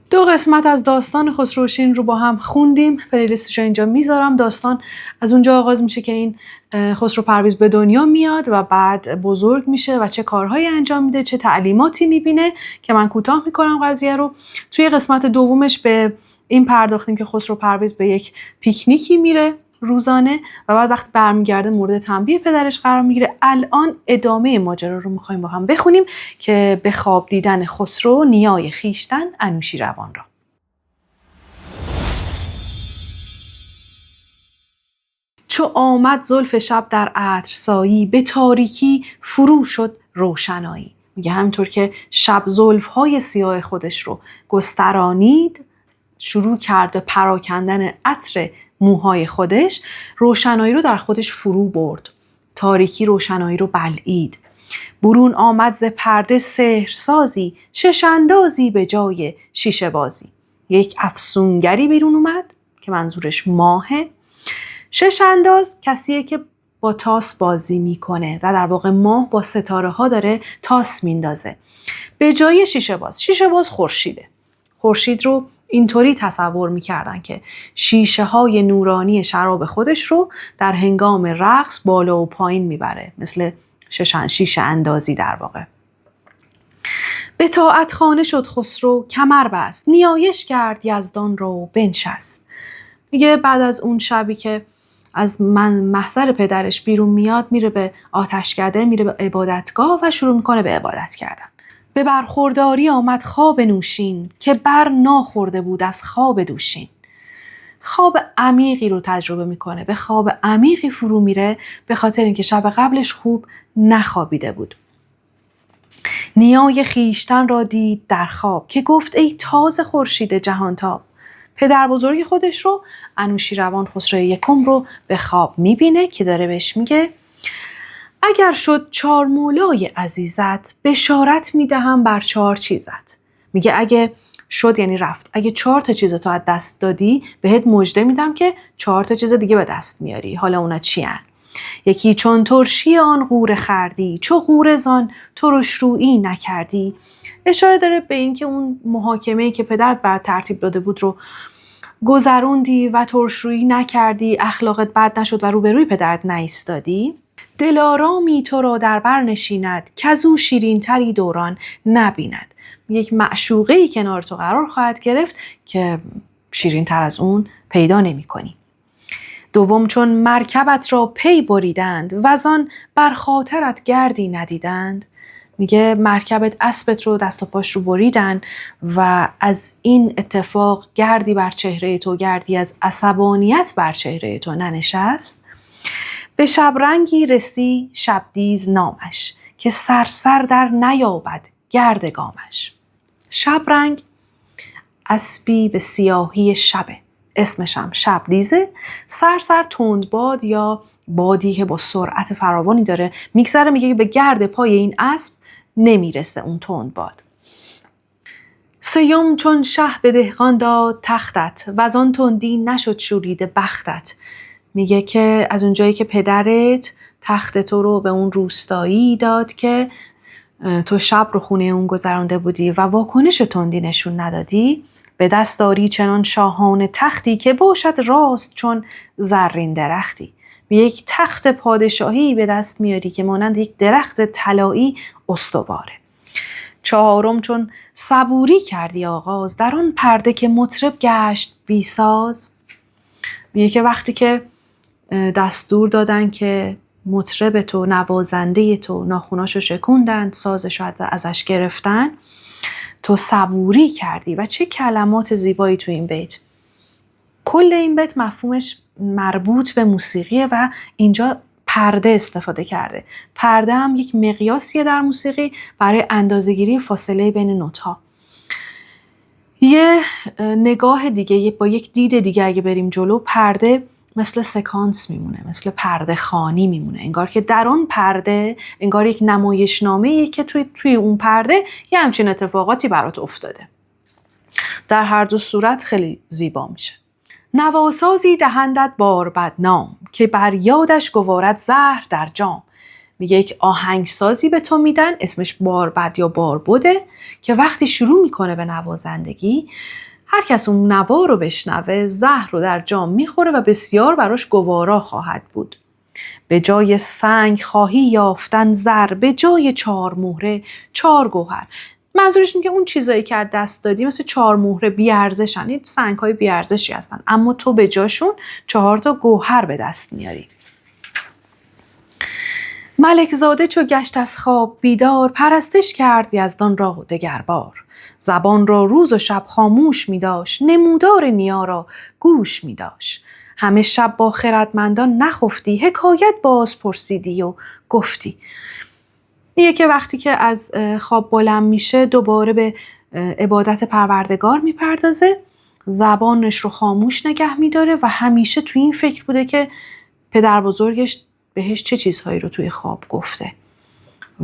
2 قسمت از داستان خسروشین رو با هم خوندیم. پلیلیستش رو اینجا میذارم. داستان از اونجا آغاز میشه که این خسرو پرویز به دنیا میاد و بعد بزرگ میشه و چه کارهایی انجام میده، چه تعلیماتی میبینه که من کوتاه میکنم قضیه رو. توی قسمت دومش به این پرداختیم که خسرو پرویز به یک پیکنیکی میره روزانه و بعد وقتی برمیگرده مورد تنبیه پدرش قرار میگیره. الان ادامه ماجرا رو میخوایم با هم بخونیم که به خواب دیدن خسرو نیای خیشتن انوشیروان را. چو آمد زلف شب در عطرسایی، به تاریکی فرو شد روشنایی. میگه همینطور که شب زلفهای سیاه خودش رو گسترانید، شروع کرد به پراکندن عطر موهای خودش، روشنایی رو در خودش فرو برد. تاریکی روشنایی رو بلعید. برون آمد ز پرده سحرسازی، شش اندازی به جای شیشه بازی. یک افسونگری بیرون اومد که منظورش ماهه. 6 انداز کسیه که با تاس بازی میکنه و در واقع ماه با ستاره ها داره تاس میندازه. به جای شیشه باز خورشیده. خورشید رو اینطوری تصور میکردن که شیشه های نورانی شراب خودش رو در هنگام رقص بالا و پایین میبره، مثل شیشه اندازی در واقع. به طاعت خانه شد خسرو کمر بست، نیایش کرد یزدان رو بنشست. میگه بعد از اون شبی که از محضر پدرش بیرون میاد، میره به آتشکده، میره به عبادتگاه و شروع میکنه به عبادت کردن. به برخورداری آمد خواب نوشین، که بر ناخورده بود از خواب دوشین. خواب عمیقی رو تجربه میکنه، به خواب عمیقی فرو میره به خاطر اینکه شب قبلش خوب نخوابیده بود. نیای خیشتن را دید در خواب، که گفت ای تازه خورشید جهانتاب. پدر بزرگ خودش رو، انوشیروان خسرو یکم رو به خواب میبینه که داره بهش میگه اگر شد 4 مولای عزیزت، بشارت میدهم بر 4 چیزت. میگه اگه شد یعنی رفت، اگه 4 تا چیز تو از دست دادی، بهت مژده میدم که 4 تا چیز دیگه به دست میاری. حالا اونا چی هن؟ یکی چون ترشی آن غور خردی، چو غور زان ترش رویی نکردی. اشاره داره به این که اون محاکمه‌ای که پدرت بر ترتیب داده بود رو گذروندی و ترشرویی نکردی، اخلاقت بد نشد و روبروی پدرت نایستادی. دلارامی تو را در بر نشیند، کزو شیرین تری دوران نبیند. یک معشوقه‌ای کنار تو قرار خواهد گرفت که شیرین تر از اون پیدا نمی کنی. دوم چون مرکبت را پی بریدند، وزان بر خاطرت گردی ندیدند. میگه مرکبت، اسبت رو دست و پاش رو بریدن و از این اتفاق گردی بر چهره تو، گردی از عصبانیت بر چهره تو ننشست. به شبرنگی رسی شبدیز نامش، که سرسر در نیابد گرد گامش. شبرنگ اسبی به سیاهی شبه، اسمش هم شبدیزه. سرسر تندباد یا بادی که با سرعت فراوانی داره میگذره. میگه به گرد پای این اسب نمیرسه اون تندباد. سیوم چون شه به دهقان داد تختت، و آن تندی نشد شوریده بختت. میگه که از اونجایی که پدرت تخت تو رو به اون روستایی داد که تو شب رو خونه اون گذرانده بودی و واکنش تندی نشون ندادی، به دست داری چنان شاهان تختی، که باشد راست چون زرین درختی. به یک تخت پادشاهی به دست میاری که مانند یک درخت طلایی استواره. 4 چون صبوری کردی آغاز، در آن پرده که مطرب گشت بی ساز. میگه که وقتی که دستور دادن که مطرب تو، نوازنده تو ناخوناشو شکوندن، سازشو ازش گرفتن، تو صبوری کردی. و چه کلمات زیبایی تو این بیت. کل این بیت مفهومش مربوط به موسیقیه و اینجا پرده استفاده کرده. پرده هم یک مقیاسیه در موسیقی برای اندازه‌گیری فاصله بین نوت‌ها. یه نگاه دیگه، با یک دید دیگه اگه بریم جلو، پرده مثل سکانس میمونه، مثل پرده خوانی میمونه. انگار که در اون پرده، انگار یک نمایشنامه‌ایه که توی اون پرده یه همچین اتفاقاتی برات افتاده. در هر دو صورت خیلی زیبا میشه. نواسازی دهندت بار بدنام، که بر یادش گوارد زهر در جام. میگه یک آهنگسازی به تو میدن اسمش باربد یا باربده که وقتی شروع میکنه به نوازندگی هر کس اون نوا رو بشنوه زهر رو در جام میخوره و بسیار براش گوارا خواهد بود. به جای سنگ خواهی یافتن زر، به جای 4 مهره 4 گوهر. منظورش میگه اون چیزایی که از دست دادی مثل 4 مهره بی‌ارزشن، این سنگ‌های بی‌ارزشی هستن، اما تو به جاشون 4 تا گوهر به دست میاری. ملک زاده چو گشت از خواب بیدار، پرستش کرد یزدان را دگربار. زبان را روز و شب خاموش می داشت، نمودار نیا را گوش می داشت. همه شب با خردمندان نخفتی، حکایت باز پرسیدی و گفتی. میگه که وقتی که از خواب بلند میشه دوباره به عبادت پروردگار میپردازه، زبانش رو خاموش نگه میداره و همیشه توی این فکر بوده که پدر بزرگش بهش چه چیزهایی رو توی خواب گفته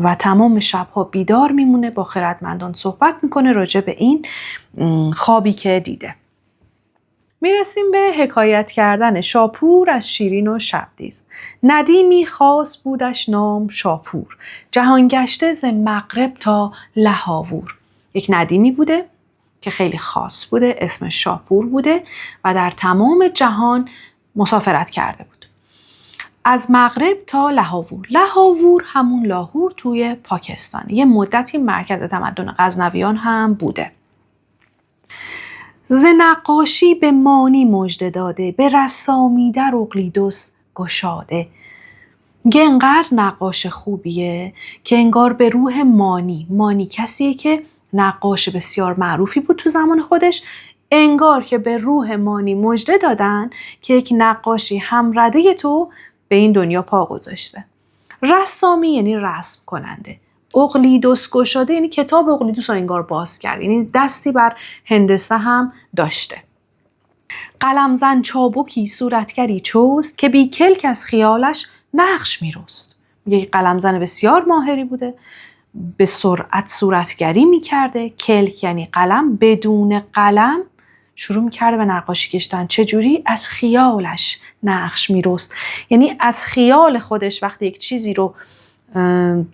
و تمام شبها بیدار میمونه، با خردمندان صحبت میکنه راجع به این خوابی که دیده. میرسیم به حکایت کردن شاپور از شیرین و شبدیز. ندیمی خاص بودش نام شاپور، جهان گشته ز مغرب تا لهاوور. یک ندیمی بوده که خیلی خاص بوده، اسمش شاپور بوده و در تمام جهان مسافرت کرده بود. از مغرب تا لهاوور. لهاوور همون لاهور توی پاکستان. یه مدتی مرکز تمدن غزنویان هم بوده. ز نقاشی به مانی مژده داده، به رسامی در اقلیدس گشاده. میگه انقدر نقاش خوبیه که انگار به روح مانی کسیه که نقاش بسیار معروفی بود تو زمان خودش، انگار که به روح مانی مژده دادن که یک نقاشی همرده تو به این دنیا پا گذاشته. رسامی یعنی رسم کننده. اقلیدس گشاده یعنی کتاب اقلیدس رو انگار باز کرد، یعنی دستی بر هندسه هم داشته. قلمزن چابکی صورتگری چوست، که بی کلک از خیالش نقش میرست. یک قلمزن بسیار ماهری بوده، به سرعت صورتگری میکرده. کلک یعنی قلم، بدون قلم شروع میکرده به نقاشی کشیدن. چجوری؟ از خیالش نقش میرست، یعنی از خیال خودش وقتی یک چیزی رو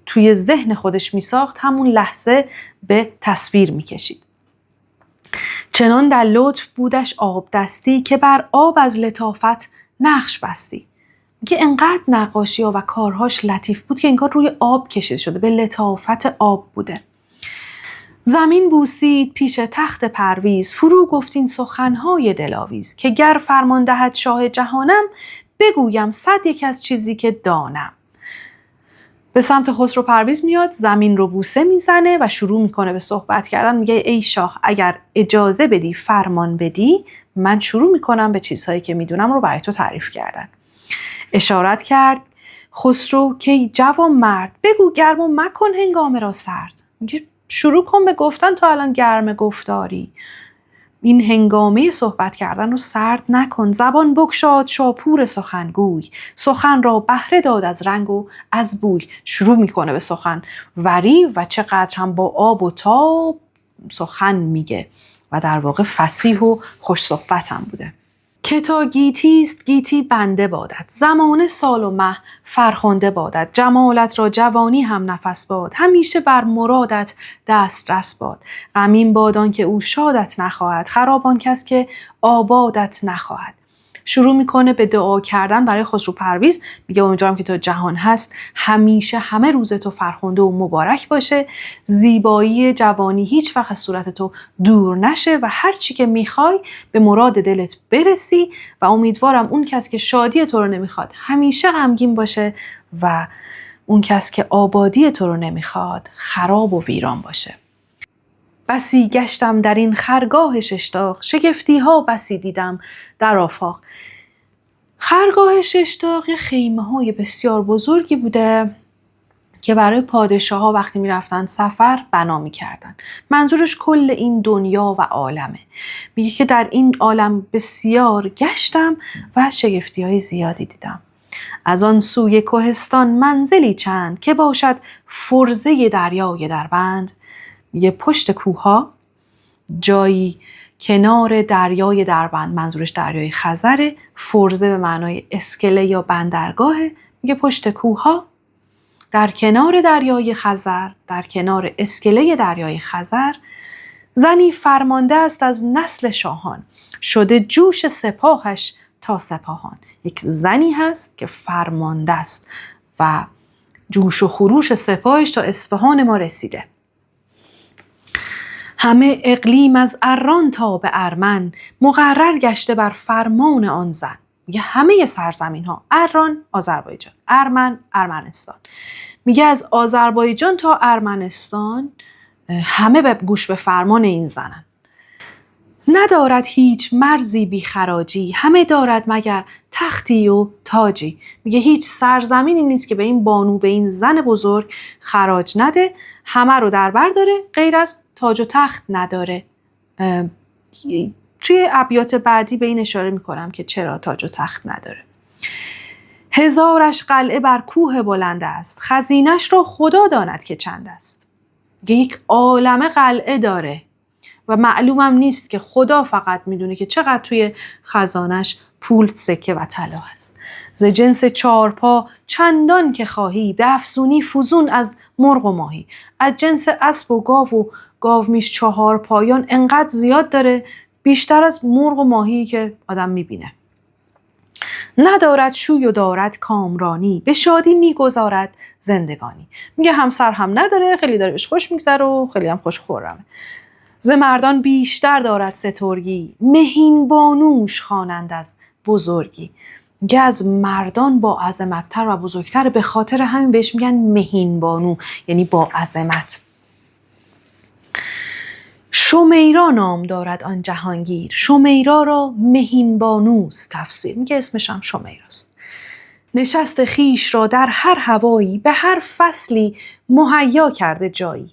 توی ذهن خودش میساخت همون لحظه به تصویر میکشید. چنان در لطف بودش آب دستی، که بر آب از لطافت نقش بستی. میگه انقدر نقاشی ها و کارهاش لطیف بود که انگار روی آب کشیده شده، به لطافت آب بوده. زمین بوسید پیش تخت پرویز، فرو گفتین سخنهای دلاویز. که گر فرمان دهد شاه جهانم، بگویم 100 یک از چیزی که دانم. به سمت خسرو پرویز میاد، زمین رو بوسه میزنه و شروع میکنه به صحبت کردن. میگه ای شاه اگر اجازه بدی، فرمان بدی، من شروع میکنم به چیزهایی که میدونم رو برای تو تعریف کردن. اشارت کرد خسرو که جوان مرد، بگو گرم و مکن هنگامه را سرد. میگه شروع کن به گفتن، تا الان گرم گفتاری، این هنگامه صحبت کردن رو سرد نکن. زبان بگشاد شاپور سخنگوی، سخن را بهره داد از رنگ و از بوی. شروع میکنه به سخن وری و چقدر هم با آب و تاب سخن میگه و در واقع فصیح و خوش صحبت هم بوده. که تا گیتیست گیتی بنده بادت، زمانه سال و مه فرخنده بادت. جمالت را جوانی هم نفس باد، همیشه بر مرادت دست رس باد. غمین بادان که او شادت نخواهد، خرابان کس که آبادت نخواهد. شروع میکنه به دعا کردن برای خسرو پرویز. میگه امیدوارم که تا جهان هست همیشه همه روز تو فرخنده و مبارک باشه، زیبایی جوانی هیچ وقت از صورت تو دور نشه و هر چی که میخوای به مراد دلت برسی و امیدوارم اون کس که شادی تو رو نمیخواد همیشه غمگین باشه و اون کس که آبادی تو رو نمیخواد خراب و ویران باشه. بسی گشتم در این خرگاه ششتاق، شگفتی ها بسی دیدم در آفاق. خرگاه ششتاق یه خیمه های بسیار بزرگی بوده که برای پادشاه ها وقتی می رفتن سفر بنا می کردن. منظورش کل این دنیا و عالمه. میگه که در این عالم بسیار گشتم و شگفتی های زیادی دیدم. از آن سوی کوهستان منزلی چند، که باشد فرزه دریای دربند. میگه پشت کوها جایی کنار دریای دربند، منظورش دریای خزره، فرزه به معنای اسکله یا بندرگاهه. میگه پشت کوها در کنار دریای خزر، در کنار اسکله دریای خزر، زنی فرمانده است از نسل شاهان، شده جوش سپاهش تا سپاهان. یک زنی هست که فرمانده است و جوش و خروش سپاهش تا اصفهان ما رسیده. همه اقلیم از اران تا به ارمن، مقرر گشته بر فرمان آن زن. میگه همه سرزمین ها، اران آذربایجان، ارمن ارمنستان، میگه از آذربایجان تا ارمنستان همه به گوش به فرمان این زنن. ندارد هیچ مرزی بی خراجی، همه دارد مگر تختی و تاجی. میگه هیچ سرزمینی نیست که به این بانو، به این زن بزرگ خراج نده، همه رو در بر داره، غیر از تاج و تخت نداره. توی ابیات بعدی به این اشاره میکنم که چرا تاج و تخت نداره. هزارش قلعه بر کوه بلند است، خزینش رو خدا داند که چند است. یک عالمه قلعه داره و معلومم نیست که خدا فقط میدونه که چقدر توی خزانش پول، سکه و طلا هست. ز جنس چارپا چندان که خواهی، به افزونی فزون از مرغ و ماهی. از جنس اسب و گاومیش 4 پایان انقدر زیاد داره، بیشتر از مرغ و ماهی که آدم میبینه. ندارد شوی و دارد کامرانی، به شادی میگذارد زندگانی. میگه همسر هم نداره، خیلی داره بهش خوش میگذره و خیلی هم خوش خورمه. ز مردان بیشتر دارد سترگی، مهین بانوش خوانند از بزرگی. میگه از مردان با عظمت‌تر و بزرگتر، به خاطر همین بهش میگن مهین بانو، یعنی با عظمت. شمیرا نام دارد آن جهانگیر، شمیرا را مهین بانوست تفسیر. میگه اسمش هم شمیراست. نشست خیش را در هر هوایی، به هر فصلی مهیا کرده جایی.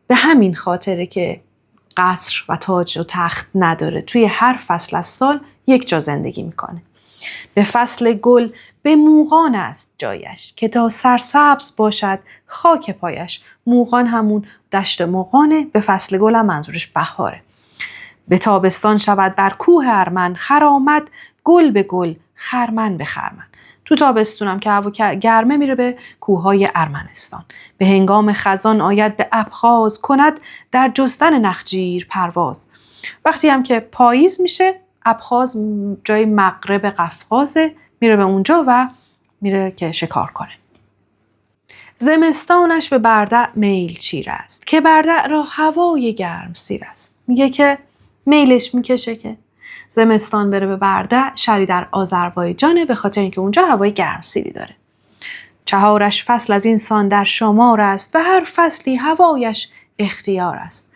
به همین خاطره که قصر و تاج و تخت نداره، توی هر فصل از سال یک جا زندگی میکنه. به فصل گل به موغان است جایش، که تا سرسبز باشد خاک پایش. موغان همون دشت موغانه، به فصل گل هم منظورش بهاره. به تابستان شود بر کوه ارمن، خرامد گل به گل خرمن به خرمن. تو تابستونم که هوا گرمه میره به کوههای ارمنستان. به هنگام خزان آید به ابخاز، کند در جستن نخجیر پرواز. وقتی هم که پاییز میشه، ابخاز جای مغرب قفقازه، میره به اونجا و میره که شکار کنه. زمستانش به بردع میل چیر است، که بردع را هوای گرم سیر است. میگه که میلش میکشه که زمستان بره به بردع، شهری در آذربایجانه، به خاطر اینکه اونجا هوای گرم سیری داره. چهارش فصل از این سان در شمار است، به هر فصلی هوایش اختیار است.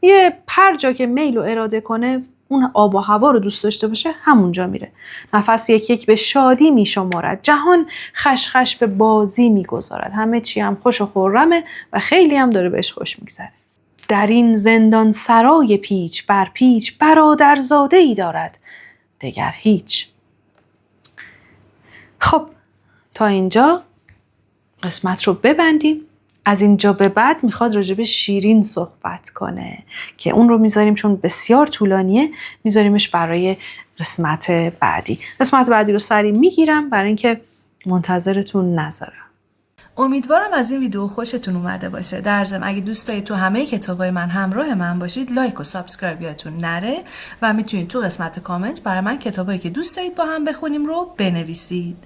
یه هر جا که میل و اراده کنه، اون آب و هوا رو دوست داشته باشه، همونجا میره. نفس یک یک به شادی میشمارد، جهان خشخش به بازی میگذارد. همه چی هم خوش و خرمه و خیلی هم داره بهش خوش میگذره. در این زندان سرای پیچ بر پیچ، برادرزاده ای دارد دگر هیچ. خب تا اینجا قسمت رو ببندیم. از اینجا به بعد میخواد راجع به شیرین صحبت کنه که اون رو میذاریم، چون بسیار طولانیه، میذاریمش برای قسمت بعدی. قسمت بعدی رو سریع میگیرم برای اینکه منتظرتون نذارم. امیدوارم از این ویدیو خوشتون اومده باشه. در ضمن اگه دوست دارید تو همه کتابای من همراه من باشید، لایک و سابسکرایب یادتون نره و میتونید تو قسمت کامنت برای من کتابایی که دوست دارید با هم بخونیم رو بنویسید.